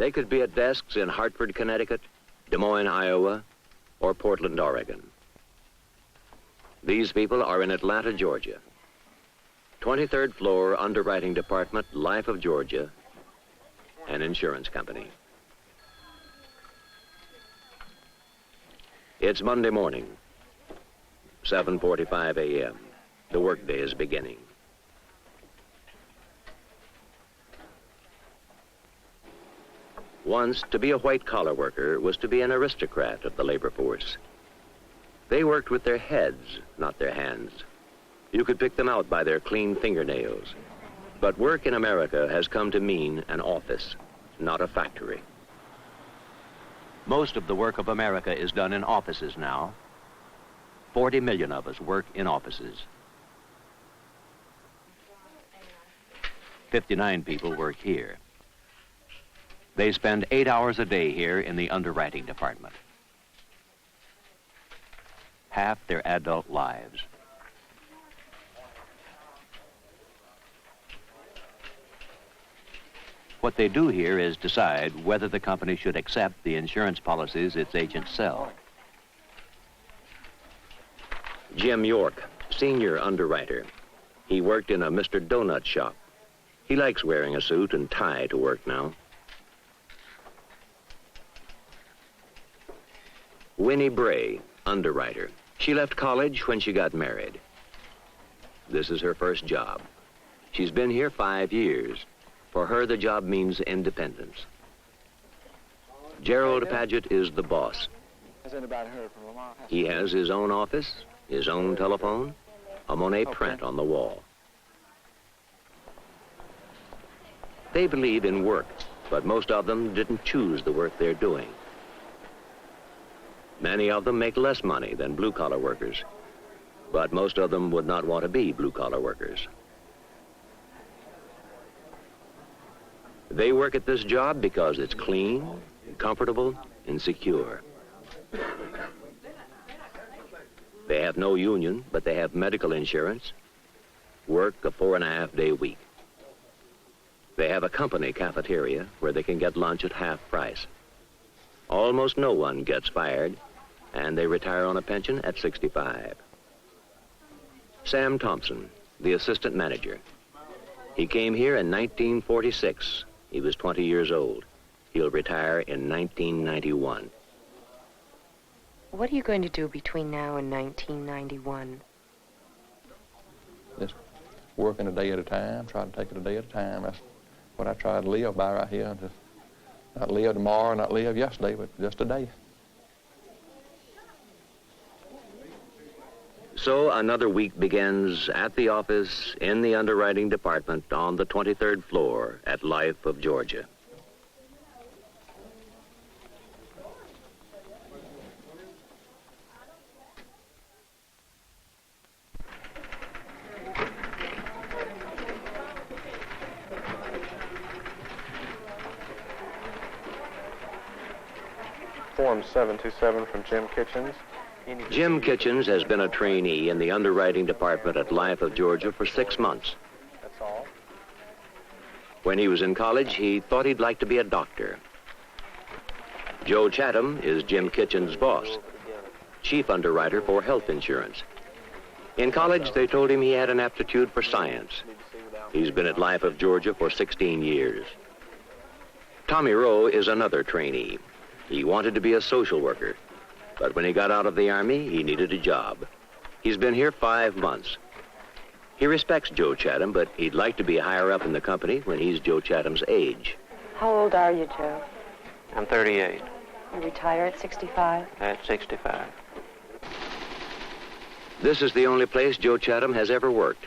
They could be at desks in Hartford, Connecticut, Des Moines, Iowa, or Portland, Oregon. These people are in Atlanta, Georgia. 23rd floor, underwriting department, Life of Georgia, an insurance company. It's Monday morning, 7:45 a.m. The workday is beginning. Once, to be a white-collar worker was to be an aristocrat of the labor force. They worked with their heads, not their hands. You could pick them out by their clean fingernails. But work in America has come to mean an office, not a factory. Most of the work of America is done in offices now. 40 million of us work in offices. 59 people work here. They spend 8 hours a day here in the underwriting department. Half their adult lives. What they do here is decide whether the company should accept the insurance policies its agents sell. Jim York, senior underwriter. He worked in a Mr. Donut shop. He likes wearing a suit and tie to work now. Winnie Bray, underwriter. She left college when she got married. This is her first job. She's been here 5 years. For her, the job means independence. Gerald Paget is the boss. He has his own office, his own telephone, a Monet print on the wall. They believe in work, but most of them didn't choose the work they're doing. Many of them make less money than blue-collar workers, but most of them would not want to be blue-collar workers. They work at this job because it's clean, comfortable, and secure. They have no union, but they have medical insurance, work a 4.5-day week. They have a company cafeteria where they can get lunch at half price. Almost no one gets fired, and they retire on a pension at 65. Sam Thompson, the assistant manager. He came here in 1946. He was 20 years old. He'll retire in 1991. What are you going to do between now and 1991? Just working a day at a time, try to take it a day at a time. That's what I try to live by right here. Just not live tomorrow, not live yesterday, but just a day. So another week begins at the office in the underwriting department on the 23rd floor at Life of Georgia. Form 727 from Jim Kitchens. Jim Kitchens has been a trainee in the underwriting department at Life of Georgia for 6 months. That's all. When he was in college, he thought he'd like to be a doctor. Joe Chatham is Jim Kitchens' boss, chief underwriter for health insurance. In college, they told him he had an aptitude for science. He's been at Life of Georgia for 16 years. Tommy Rowe is another trainee. He wanted to be a social worker, but when he got out of the Army, he needed a job. He's been here 5 months. He respects Joe Chatham, but he'd like to be higher up in the company when he's Joe Chatham's age. How old are you, Joe? I'm 38. You retire at 65? At 65. This is the only place Joe Chatham has ever worked.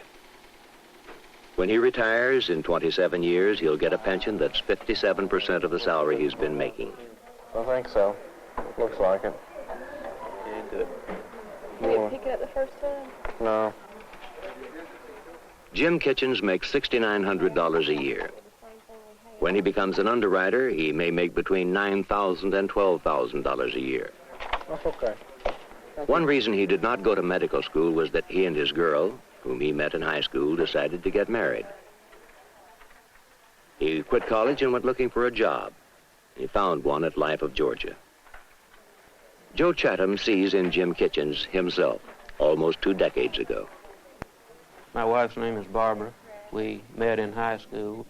When he retires in 27 years, he'll get a pension that's 57% of the salary he's been making. I think so. Looks like it. You didn't do it. You didn't pick it up the first time? No. Jim Kitchens makes $6,900 a year. When he becomes an underwriter, he may make between $9,000 and $12,000 a year. That's okay. One reason he did not go to medical school was that he and his girl, whom he met in high school, decided to get married. He quit college and went looking for a job. He found one at Life of Georgia. Joe Chatham sees in Jim Kitchens himself almost 2 decades ago. My wife's name is Barbara. We met in high school.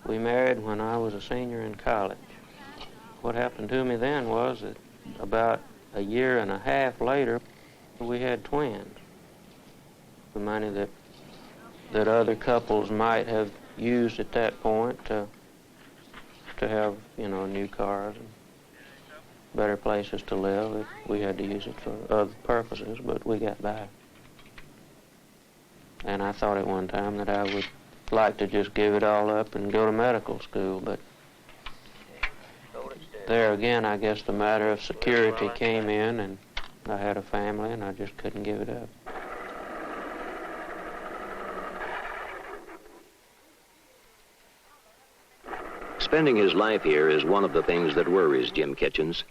We married when I was a senior in college. What happened to me then was that about a year and a half later, we had twins. The money that other couples might have used at that point to have, new cars and better places to live. We had to use it for other purposes, but we got by. And I thought at one time that I would like to just give it all up and go to medical school, but there again, I guess the matter of security came in, and I had a family, and I just couldn't give it up. Spending his life here is one of the things that worries Jim Kitchens.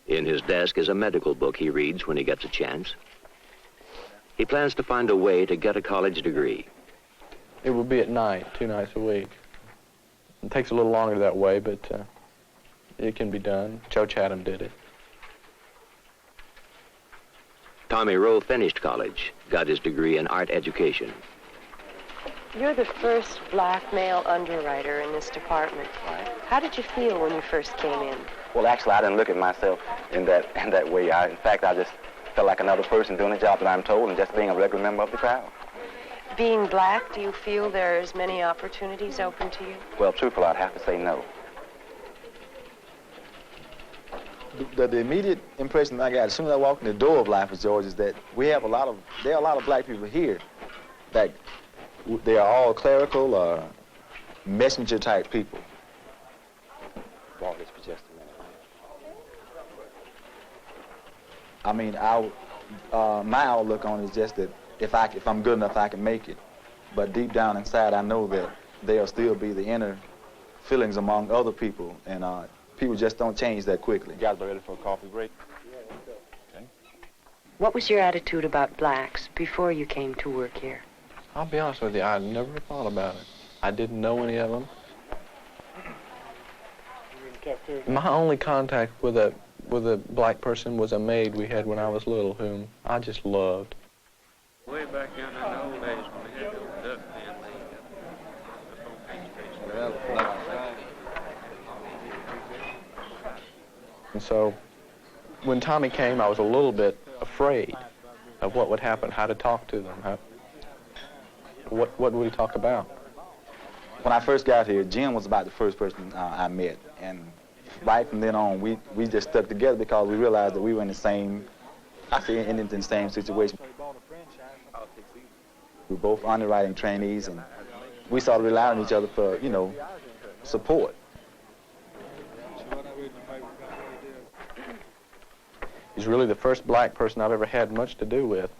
In his desk is a medical book he reads when he gets a chance. He plans to find a way to get a college degree. It will be at night, 2 nights a week. It takes a little longer that way, but it can be done. Joe Chatham did it. Tommy Rowe finished college, got his degree in art education. You're the first black male underwriter in this department. How did you feel when you first came in? Well, actually, I didn't look at myself in that way. In fact, I just felt like another person doing the job that I'm told and just being a regular member of the crowd. Being black, do you feel there's many opportunities open to you? Well, truthfully, I'd have to say no. The immediate impression I got as soon as I walked in the door of Life of Georgia is that there are a lot of black people here that they are all clerical or messenger type people. Walk this for just a minute. I mean, my outlook on it is just that if I'm good enough, I can make it. But deep down inside, I know that there'll still be the inner feelings among other people, and people just don't change that quickly. You guys ready for a coffee break? Okay. What was your attitude about blacks before you came to work here? I'll be honest with you, I never thought about it. I didn't know any of them. My only contact with a black person was a maid we had when I was little, whom I just loved. Way back in the old days when we had the duck pen, And so when Tommy came, I was a little bit afraid of what would happen, how to talk to them, what would we talk about? When I first got here, Jim was about the first person I met, and right from then on, we just stuck together because we realized that we were in the same situation. We were both underwriting trainees, and we started relying on each other for, support. He's really the first black person I've ever had much to do with.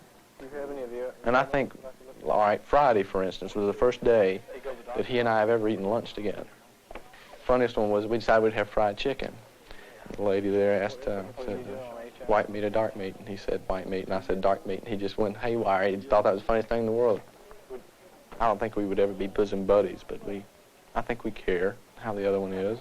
And I think, all right, Friday, for instance, was the first day that he and I have ever eaten lunch together. Funniest one was we decided we'd have fried chicken. The lady there said, white meat or dark meat? And he said, white meat. And I said, dark meat. And he just went haywire. He thought that was the funniest thing in the world. I don't think we would ever be bosom buddies, but I think we care how the other one is.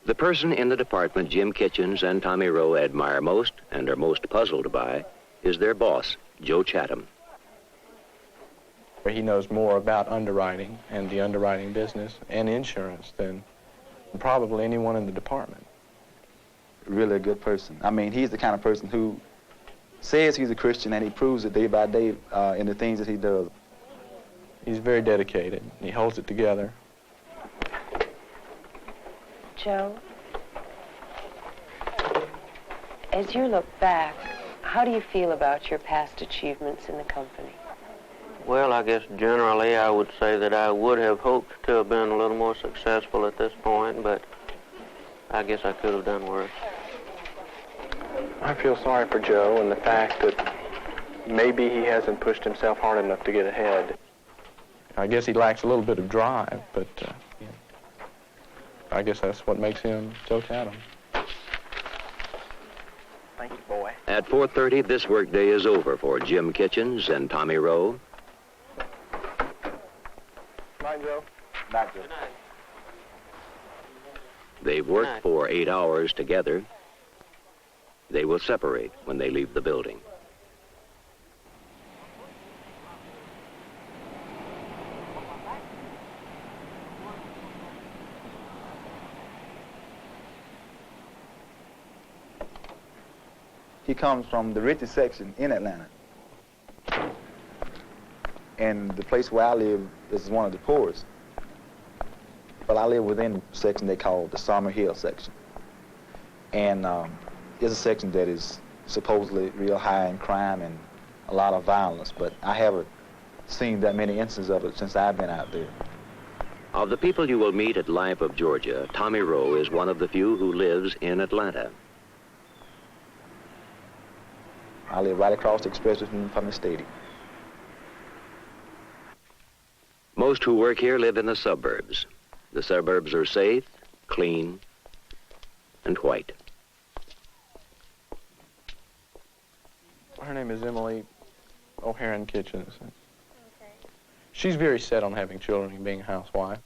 The person in the department Jim Kitchens and Tommy Rowe admire most and are most puzzled by is their boss, Joe Chatham. He knows more about underwriting and the underwriting business and insurance than probably anyone in the department. Really a good person. I mean, he's the kind of person who says he's a Christian, and he proves it day by day in the things that he does. He's very dedicated. He holds it together. Joe, as you look back, how do you feel about your past achievements in the company? Well, I guess generally I would say that I would have hoped to have been a little more successful at this point, but I guess I could have done worse. I feel sorry for Joe and the fact that maybe he hasn't pushed himself hard enough to get ahead. I guess he lacks a little bit of drive, but I guess that's what makes him Joe Chatham. Thank you, boy. At 4:30, this workday is over for Jim Kitchens and Tommy Rowe. Come on, Joe. Not good. They've worked for 8 hours together. They will separate when they leave the building. He comes from the richest section in Atlanta. And the place where I live is one of the poorest. But I live within the section they call the Summer Hill section. And it's a section that is supposedly real high in crime and a lot of violence, but I haven't seen that many instances of it since I've been out there. Of the people you will meet at Life of Georgia, Tommy Rowe is one of the few who lives in Atlanta. I live right across the expressway from the stadium. Most who work here live in the suburbs. The suburbs are safe, clean, and white. Her name is Emily O'Haron Kitchens. Okay. She's very set on having children and being a housewife.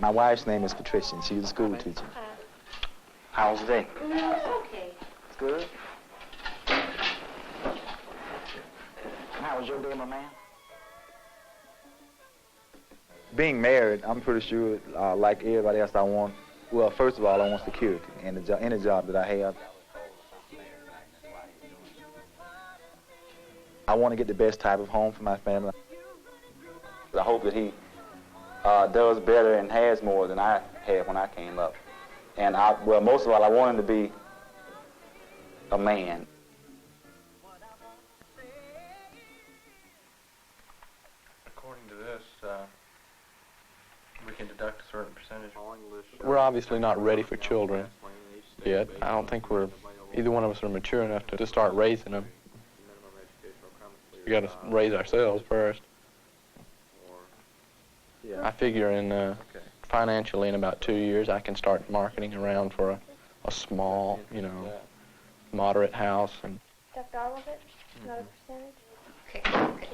My wife's name is Patricia, and she's a school teacher. How's the day? Okay. It's good. How was your day, my man? Being married, I'm pretty sure, like everybody else, I want, well, first of all, I want security in any job that I have. I want to get the best type of home for my family. I hope that he does better and has more than I had when I came up. And well, most of all, I want him to be a man. According to this, we can deduct a certain percentage. We're obviously not ready for children yet. I don't think either one of us are mature enough to start raising them. We got to raise ourselves first. I figure financially in about 2 years I can start marketing around for a small, moderate house. And Deduct all of it? Not a percentage? Okay.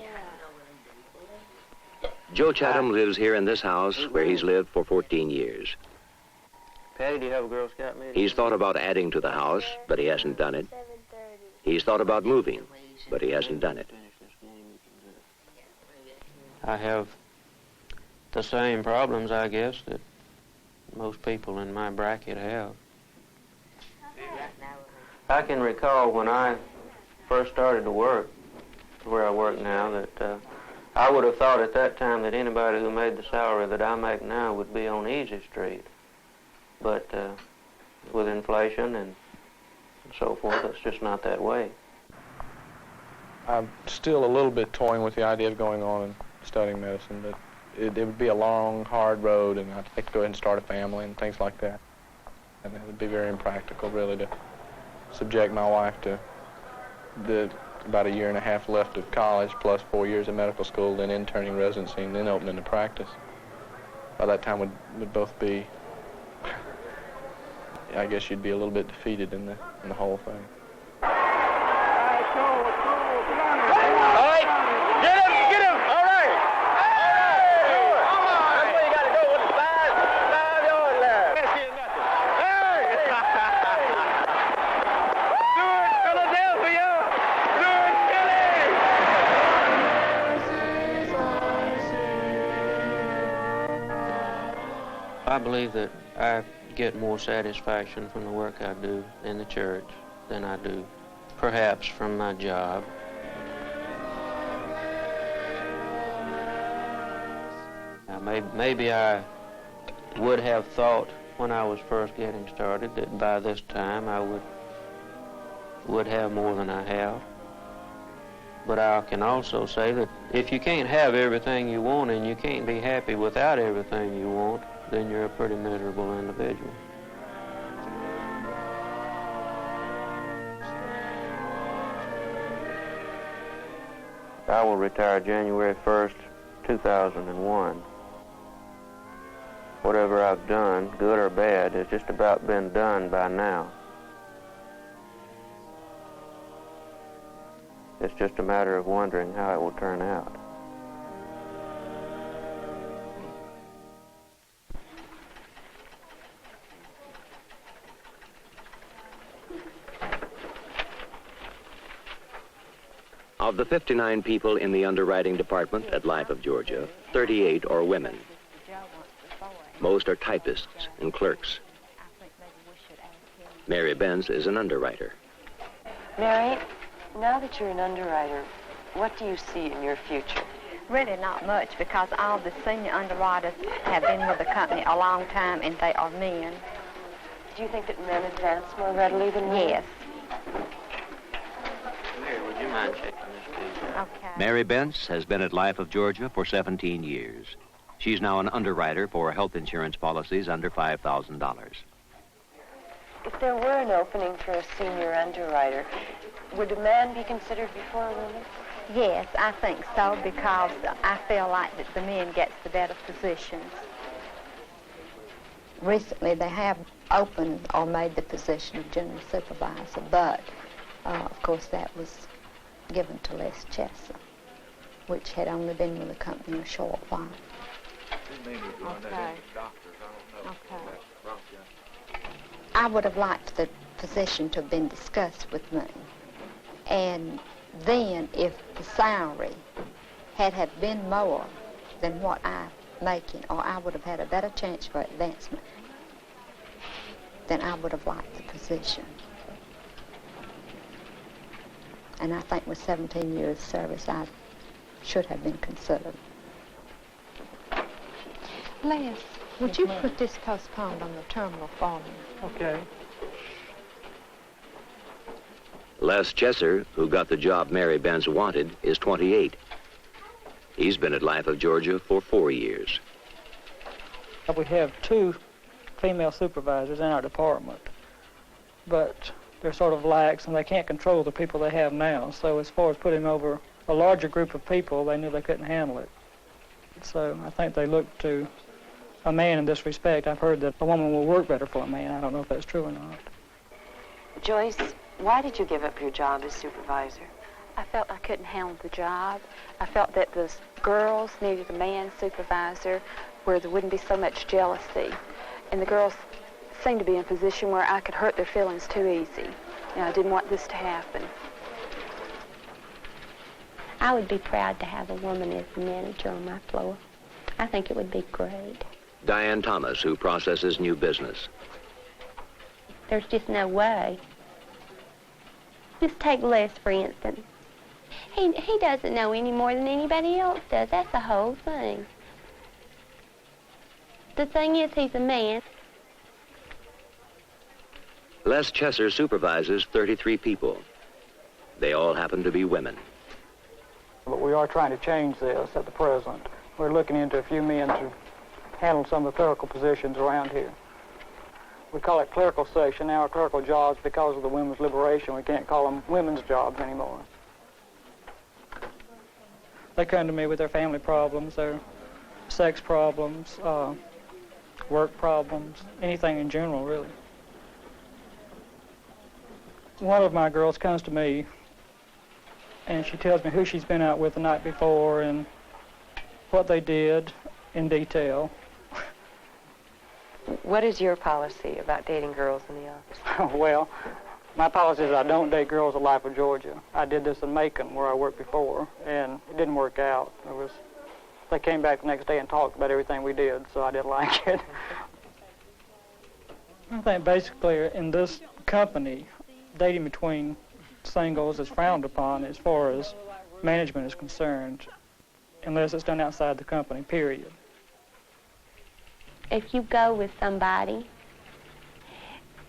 Yeah. Joe Chatham lives here in this house where he's lived for 14 years. Patty, do you have a Girl Scout meeting? He's thought about adding to the house, but he hasn't done it. He's thought about moving, but he hasn't done it. I have the same problems, I guess, that most people in my bracket have. I can recall when I first started to work, where I work now, that I would have thought at that time that anybody who made the salary that I make now would be on Easy Street. But with inflation and so forth, it's just not that way. I'm still a little bit toying with the idea of going on and studying medicine, but it would be a long, hard road, and I'd like to go ahead and start a family and things like that. And it would be very impractical, really, to subject my wife to about 1.5 years left of college, plus 4 years of medical school, then interning residency, and then opening the practice. By that time, would both be, I guess you'd be a little bit defeated in the whole thing. I believe that I get more satisfaction from the work I do in the church than I do, perhaps, from my job. Now, maybe I would have thought when I was first getting started that by this time I would have more than I have. But I can also say that if you can't have everything you want and you can't be happy without everything you want, then you're a pretty miserable individual. I will retire January 1st, 2001. Whatever I've done, good or bad, has just about been done by now. It's just a matter of wondering how it will turn out. Of the 59 people in the underwriting department at Life of Georgia, 38 are women. Most are typists and clerks. Mary Benz is an underwriter. Mary, now that you're an underwriter, what do you see in your future? Really not much, because all the senior underwriters have been with the company a long time, and they are men. Do you think that men advance more readily than women? Yes. Mary, would you mind checking this, please? Okay. Mary Benz has been at Life of Georgia for 17 years. She's now an underwriter for health insurance policies under $5,000. If there were an opening for a senior underwriter, would a man be considered before a woman? Yes, I think so, because I feel like that the men get the better positions. Recently, they have opened or made the position of general supervisor, but, of course, that was given to Les Chesser, which had only been with the company a short while. Okay. I would have liked the position to have been discussed with me. And then, if the salary had been more than what I'm making, or I would have had a better chance for advancement, then I would have liked the position. And I think with 17 years service, I should have been considered. Les, would you put this postponed on the terminal for me? Okay. Les Chesser, who got the job Mary Benz wanted, is 28. He's been at Life of Georgia for 4 years. We have 2 female supervisors in our department, but they're sort of lax and they can't control the people they have now. So as far as putting over a larger group of people, they knew they couldn't handle it. So I think they look to a man in this respect. I've heard that a woman will work better for a man. I don't know if that's true or not. Joyce, why did you give up your job as supervisor? I felt I couldn't handle the job. I felt that the girls needed a man supervisor where there wouldn't be so much jealousy. And the girls seemed to be in a position where I could hurt their feelings too easy. And I didn't want this to happen. I would be proud to have a woman as the manager on my floor. I think it would be great. Diane Thomas, who processes new business. There's just no way. Just take Les, for instance. He doesn't know any more than anybody else does. That's the whole thing. The thing is, he's a man. Les Chesser supervises 33 people. They all happen to be women. But we are trying to change this at the present. We're looking into a few men to handle some of the clerical positions around here. We call it clerical section now, clerical jobs, because of the women's liberation. We can't call them women's jobs anymore. They come to me with their family problems, their sex problems, work problems, anything in general, really. One of my girls comes to me and she tells me who she's been out with the night before and what they did in detail. What is your policy about dating girls in the office? Well, my policy is I don't date girls at Life of Georgia. I did this in Macon, where I worked before, and it didn't work out. They came back the next day and talked about everything we did, so I didn't like it. I think basically in this company, dating between singles is frowned upon as far as management is concerned, unless it's done outside the company, period. If you go with somebody,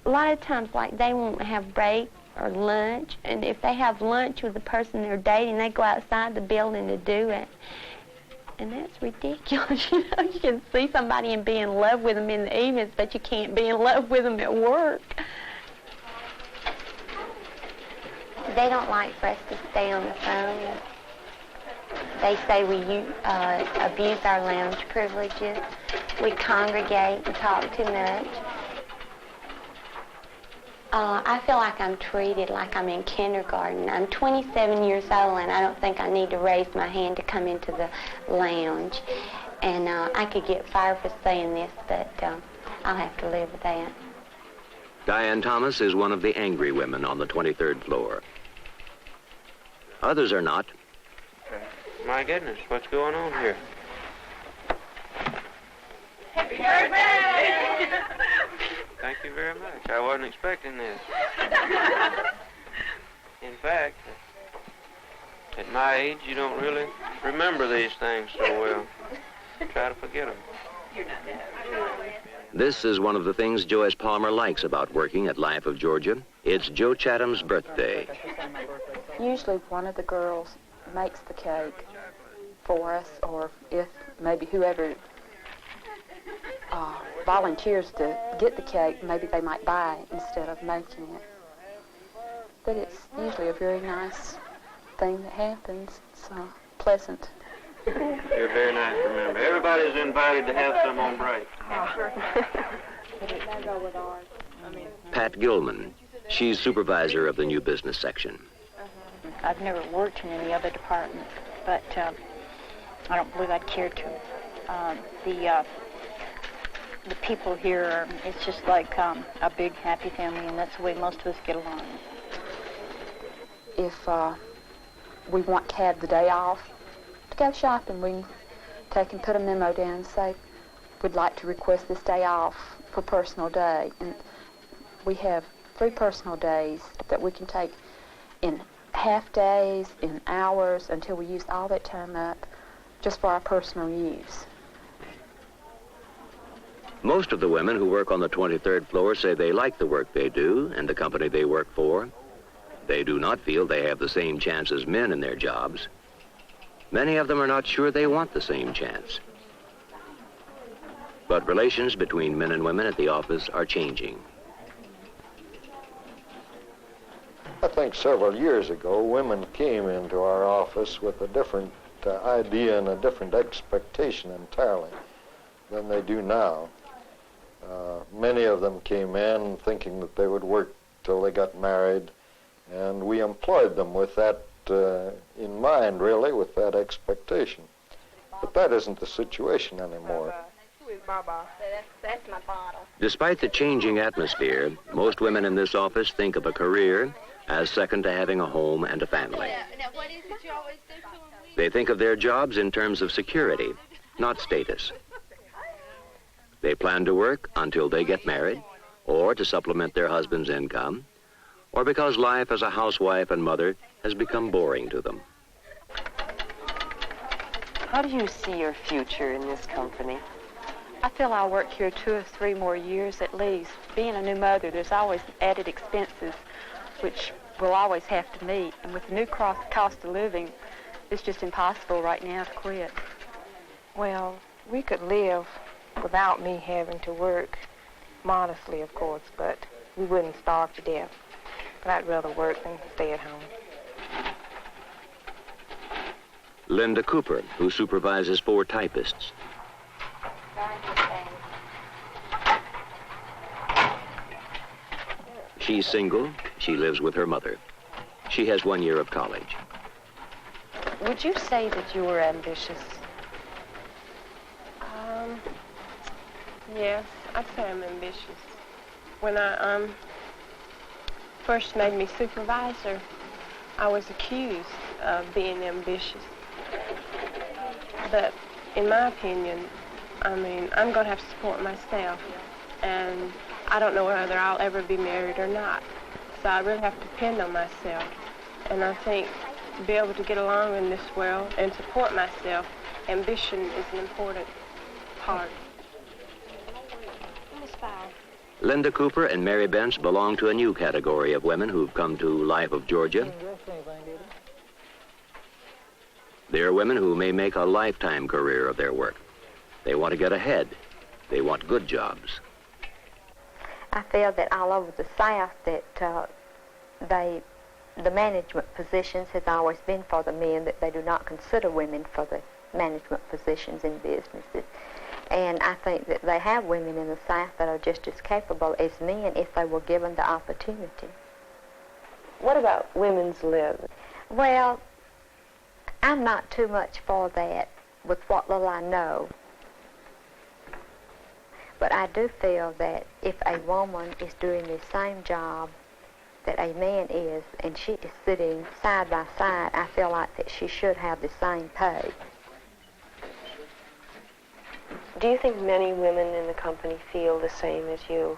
a lot of times, like, they won't have break or lunch, and if they have lunch with the person they're dating, they go outside the building to do it. And that's ridiculous. You know, you can see somebody and be in love with them in the evenings, but you can't be in love with them at work. They don't like for us to stay on the phone. They say we abuse our lounge privileges. We congregate and talk too much. I feel like I'm treated like I'm in kindergarten. I'm 27 years old, and I don't think I need to raise my hand to come into the lounge. And I could get fired for saying this, but I'll have to live with that. Diane Thomas is one of the angry women on the 23rd floor. Others are not. My goodness, what's going on here? Happy birthday! Thank you very much. I wasn't expecting this. In fact, at my age, you don't really remember these things so well. Try to forget them. This is one of the things Joyce Palmer likes about working at Life of Georgia. It's Joe Chatham's birthday. Usually one of the girls makes the cake for us, or if maybe whoever volunteers to get the cake, maybe they might buy it instead of making it. But it's usually a very nice thing that happens. It's pleasant. You're very nice to remember. Everybody's invited to have some on break. Pat Gilman. She's supervisor of the new business section. I've never worked in any other department, but I don't believe I'd care to. The people here, it's just like a big happy family, and that's the way most of us get along. If we want to have the day off to go shopping, we can take and put a memo down and say, we'd like to request this day off for personal day. And we have 3 personal days that we can take in half days, in hours, until we use all that time up just for our personal use. Most of the women who work on the 23rd floor say they like the work they do and the company they work for. They do not feel they have the same chance as men in their jobs. Many of them are not sure they want the same chance. But relations between men and women at the office are changing. I think several years ago, women came into our office with a different idea and a different expectation entirely than they do now. Many of them came in thinking that they would work till they got married, and we employed them with that in mind, really, with that expectation. But that isn't the situation anymore. That's my bottle. Despite the changing atmosphere, most women in this office think of a career as second to having a home and a family. They think of their jobs in terms of security, not status. They plan to work until they get married, or to supplement their husband's income, or because life as a housewife and mother has become boring to them. How do you see your future in this company? I feel I'll work here 2 or 3 more years at least. Being a new mother, there's always added expenses, which we'll always have to meet. And with the new cost of living, it's just impossible right now to quit. Well, we could live without me having to work, modestly, of course, but we wouldn't starve to death. But I'd rather work than stay at home. Linda Cooper, who supervises 4 typists. She's single. She lives with her mother. She has 1 year of college. Would you say that you were ambitious? Yes, I'd say I'm ambitious. When I first made me supervisor, I was accused of being ambitious. But in my opinion, I'm going to have to support myself, and I don't know whether I'll ever be married or not. So I really have to depend on myself. And I think to be able to get along in this world and support myself, ambition is an important part. Linda Cooper and Mary Bentz belong to a new category of women who've come to Life of Georgia. They're women who may make a lifetime career of their work. They want to get ahead. They want good jobs. I feel that all over the South that the management positions has always been for the men, that they do not consider women for the management positions in businesses. And I think that they have women in the South that are just as capable as men if they were given the opportunity. What about women's lib? Well, I'm not too much for that with what little I know. But I do feel that if a woman is doing the same job that a man is, and she is sitting side by side, I feel like that she should have the same pay. Do you think many women in the company feel the same as you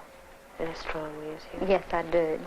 and as strongly as you? Yes, I do.